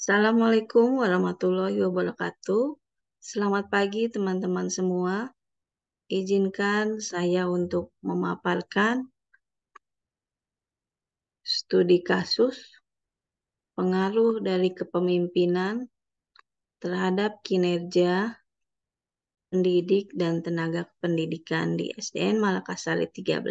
Assalamualaikum warahmatullahi wabarakatuh. Selamat pagi teman-teman semua. Izinkan saya untuk memaparkan studi kasus pengaruh dari kepemimpinan terhadap kinerja pendidik dan tenaga pendidikan di SDN Malakasari 13.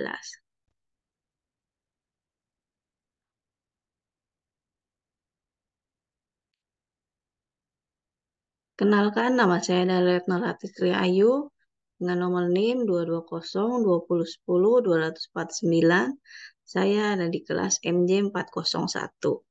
Kenalkan, nama saya adalah Retno Ratitri Ayu dengan nomor NIM 220 2010 249. Saya ada di kelas MJ 401.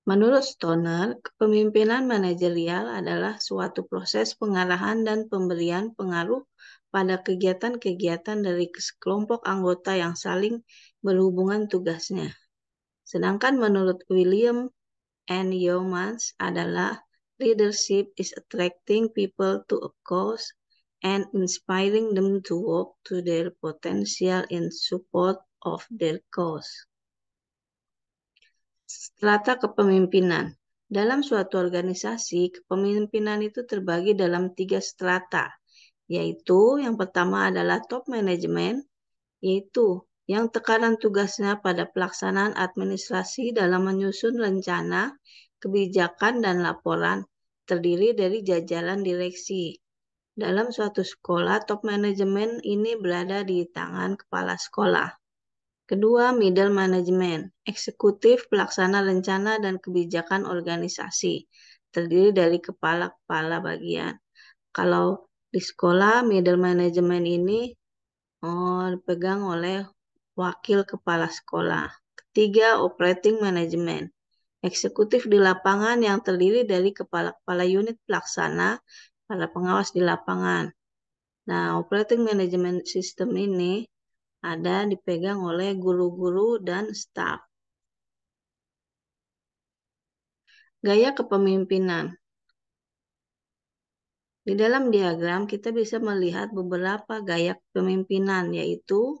Menurut Stoner, kepemimpinan manajerial adalah suatu proses pengarahan dan pemberian pengaruh pada kegiatan-kegiatan dari sekelompok anggota yang saling berhubungan tugasnya. Sedangkan menurut William N. Yeomans adalah leadership is attracting people to a cause and inspiring them to work to their potential in support of their cause. Strata kepemimpinan. Dalam suatu organisasi, kepemimpinan itu terbagi dalam 3 strata, yaitu yang pertama adalah top management, yaitu yang tekanan tugasnya pada pelaksanaan administrasi dalam menyusun rencana, kebijakan, dan laporan, terdiri dari jajaran direksi. Dalam suatu sekolah, top management ini berada di tangan kepala sekolah. Kedua, middle management, eksekutif pelaksana rencana dan kebijakan organisasi, terdiri dari kepala-kepala bagian. Kalau di sekolah, middle management ini dipegang oleh wakil kepala sekolah. Ketiga, operating management, eksekutif di lapangan yang terdiri dari kepala-kepala unit pelaksana, para pengawas di lapangan. Nah, operating management system ini ada dipegang oleh guru-guru dan staf. Gaya kepemimpinan. Di dalam diagram kita bisa melihat beberapa gaya kepemimpinan, yaitu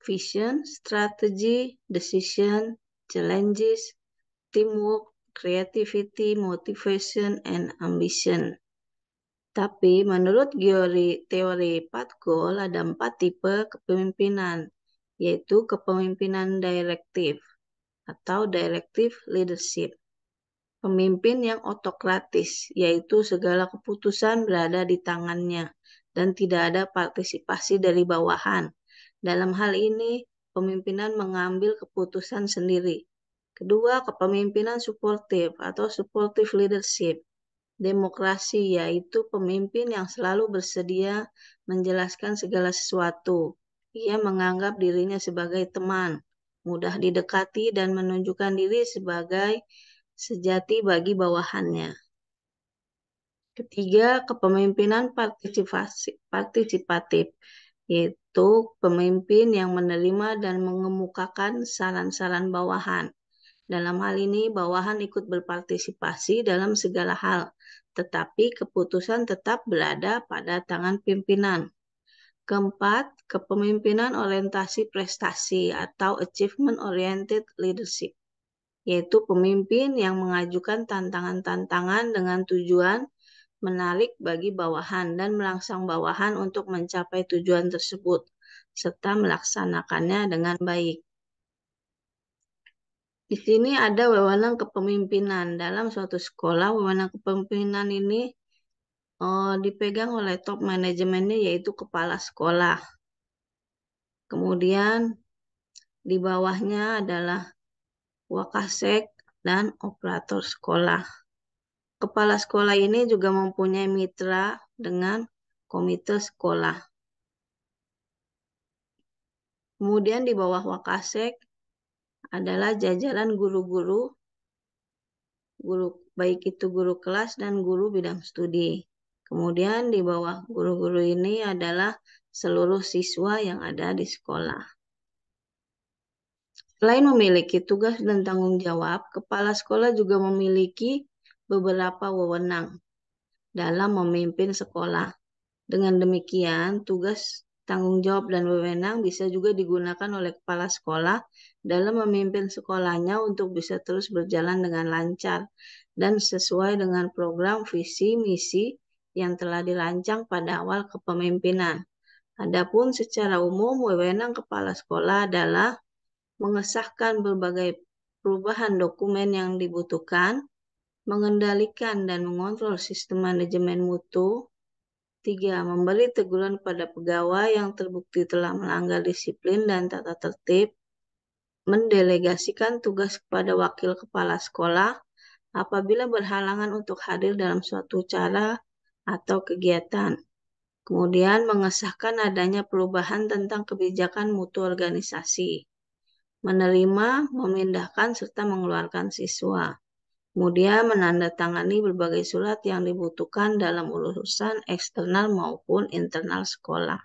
vision, strategy, decision, challenges, teamwork, creativity, motivation, and ambition. Tapi menurut teori Pat Goal ada 4 tipe kepemimpinan, yaitu kepemimpinan direktif atau directive leadership. Pemimpin yang otokratis, yaitu segala keputusan berada di tangannya dan tidak ada partisipasi dari bawahan. Dalam hal ini, pemimpinan mengambil keputusan sendiri. Kedua, kepemimpinan suportif atau supportive leadership. Demokrasi, yaitu pemimpin yang selalu bersedia menjelaskan segala sesuatu. Ia menganggap dirinya sebagai teman, mudah didekati dan menunjukkan diri sebagai sejati bagi bawahannya. Ketiga, kepemimpinan partisipatif, yaitu pemimpin yang menerima dan mengemukakan saran-saran bawahan. Dalam hal ini, bawahan ikut berpartisipasi dalam segala hal, tetapi keputusan tetap berada pada tangan pimpinan. Keempat, kepemimpinan orientasi prestasi atau achievement-oriented leadership, yaitu pemimpin yang mengajukan tantangan-tantangan dengan tujuan menarik bagi bawahan dan merangsang bawahan untuk mencapai tujuan tersebut, serta melaksanakannya dengan baik. Di sini ada wewenang kepemimpinan. Dalam suatu sekolah, wewenang kepemimpinan ini dipegang oleh top manajemennya, yaitu kepala sekolah. Kemudian di bawahnya adalah wakasek dan operator sekolah. Kepala sekolah ini juga mempunyai mitra dengan komite sekolah. Kemudian di bawah wakasek adalah jajaran guru-guru, baik itu guru kelas dan guru bidang studi. Kemudian di bawah guru-guru ini adalah seluruh siswa yang ada di sekolah. Selain memiliki tugas dan tanggung jawab, kepala sekolah juga memiliki beberapa wewenang dalam memimpin sekolah. Dengan demikian, tugas tanggung jawab dan wewenang bisa juga digunakan oleh kepala sekolah dalam memimpin sekolahnya untuk bisa terus berjalan dengan lancar dan sesuai dengan program visi misi yang telah dirancang pada awal kepemimpinan. Adapun secara umum, wewenang kepala sekolah adalah mengesahkan berbagai perubahan dokumen yang dibutuhkan, mengendalikan dan mengontrol sistem manajemen mutu. 3. Memberi teguran pada pegawai yang terbukti telah melanggar disiplin dan tata tertib, mendelegasikan tugas kepada wakil kepala sekolah apabila berhalangan untuk hadir dalam suatu cara atau kegiatan. Kemudian mengesahkan adanya perubahan tentang kebijakan mutu organisasi. Menerima, memindahkan, serta mengeluarkan siswa. Kemudian menandatangani berbagai surat yang dibutuhkan dalam urusan eksternal maupun internal sekolah.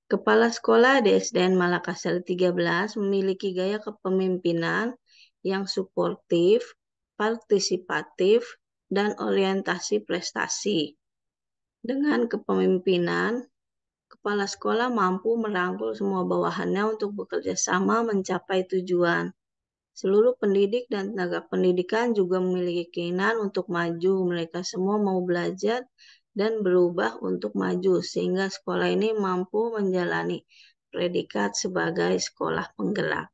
Kepala Sekolah di SDN Malakasari 13 memiliki gaya kepemimpinan yang suportif, partisipatif, dan orientasi prestasi. Dengan kepemimpinan, kepala sekolah mampu merangkul semua bawahannya untuk bekerja sama mencapai tujuan. Seluruh pendidik dan tenaga pendidikan juga memiliki keinginan untuk maju. Mereka semua mau belajar dan berubah untuk maju, sehingga sekolah ini mampu menjalani predikat sebagai sekolah penggerak.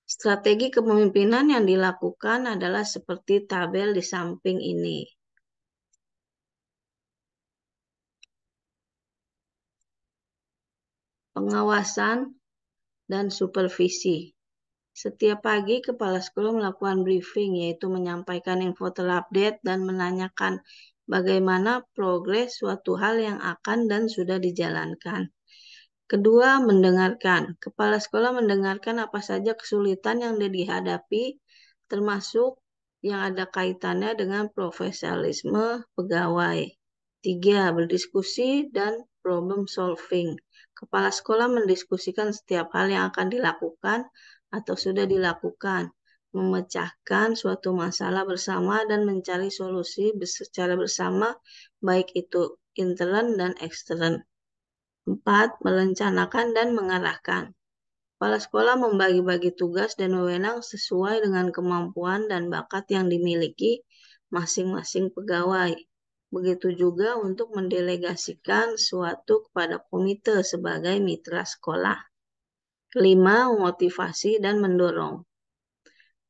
Strategi kepemimpinan yang dilakukan adalah seperti tabel di samping ini. Pengawasan dan supervisi. Setiap pagi, kepala sekolah melakukan briefing, yaitu menyampaikan info terupdate dan menanyakan bagaimana progres suatu hal yang akan dan sudah dijalankan. Kedua, mendengarkan. Kepala sekolah mendengarkan apa saja kesulitan yang dihadapi, termasuk yang ada kaitannya dengan profesionalisme pegawai. 3. Berdiskusi dan problem solving. Kepala sekolah mendiskusikan setiap hal yang akan dilakukan atau sudah dilakukan, memecahkan suatu masalah bersama dan mencari solusi secara bersama, baik itu intern dan ekstern. 4. Merencanakan dan mengarahkan. Kepala sekolah membagi-bagi tugas dan wewenang sesuai dengan kemampuan dan bakat yang dimiliki masing-masing pegawai. Begitu juga untuk mendelegasikan suatu kepada komite sebagai mitra sekolah. Kelima, memotivasi dan mendorong.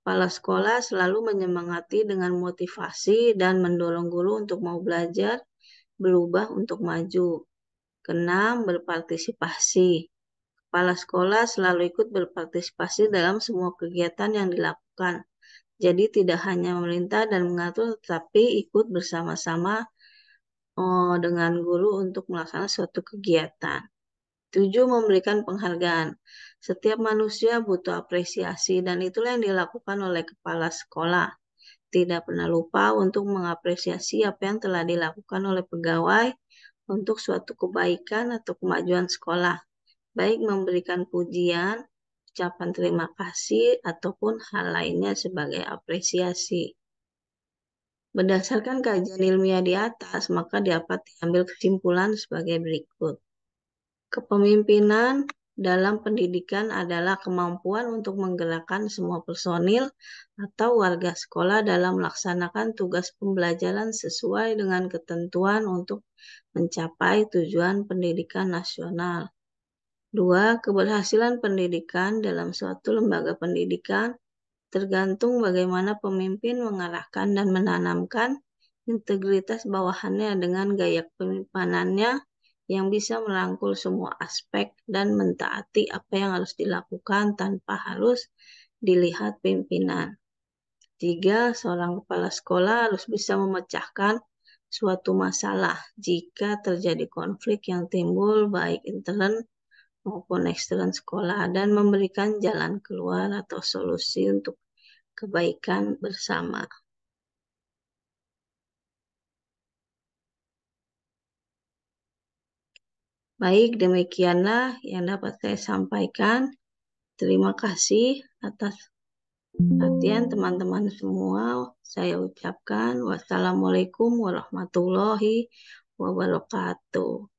Kepala sekolah selalu menyemangati dengan motivasi dan mendorong guru untuk mau belajar, berubah untuk maju. Keenam, berpartisipasi. Kepala sekolah selalu ikut berpartisipasi dalam semua kegiatan yang dilakukan. Jadi tidak hanya memerintah dan mengatur, tetapi ikut bersama-sama dengan guru untuk melaksanakan suatu kegiatan. 7. Memberikan penghargaan. Setiap manusia butuh apresiasi dan itulah yang dilakukan oleh kepala sekolah. Tidak pernah lupa untuk mengapresiasi apa yang telah dilakukan oleh pegawai untuk suatu kebaikan atau kemajuan sekolah, baik memberikan pujian, ucapan terima kasih, ataupun hal lainnya sebagai apresiasi. Berdasarkan kajian ilmiah di atas, maka dapat diambil kesimpulan sebagai berikut. Kepemimpinan dalam pendidikan adalah kemampuan untuk menggerakkan semua personil atau warga sekolah dalam melaksanakan tugas pembelajaran sesuai dengan ketentuan untuk mencapai tujuan pendidikan nasional. 2. Keberhasilan pendidikan dalam suatu lembaga pendidikan tergantung bagaimana pemimpin mengarahkan dan menanamkan integritas bawahannya dengan gaya kepemimpinannya yang bisa merangkul semua aspek dan mentaati apa yang harus dilakukan tanpa harus dilihat pimpinan. 3. Seorang kepala sekolah harus bisa memecahkan suatu masalah jika terjadi konflik yang timbul baik intern maupun ekstern sekolah dan memberikan jalan keluar atau solusi untuk kebaikan bersama. Baik, demikianlah yang dapat saya sampaikan. Terima kasih atas Latihan teman-teman semua, saya ucapkan wassalamualaikum warahmatullahi wabarakatuh.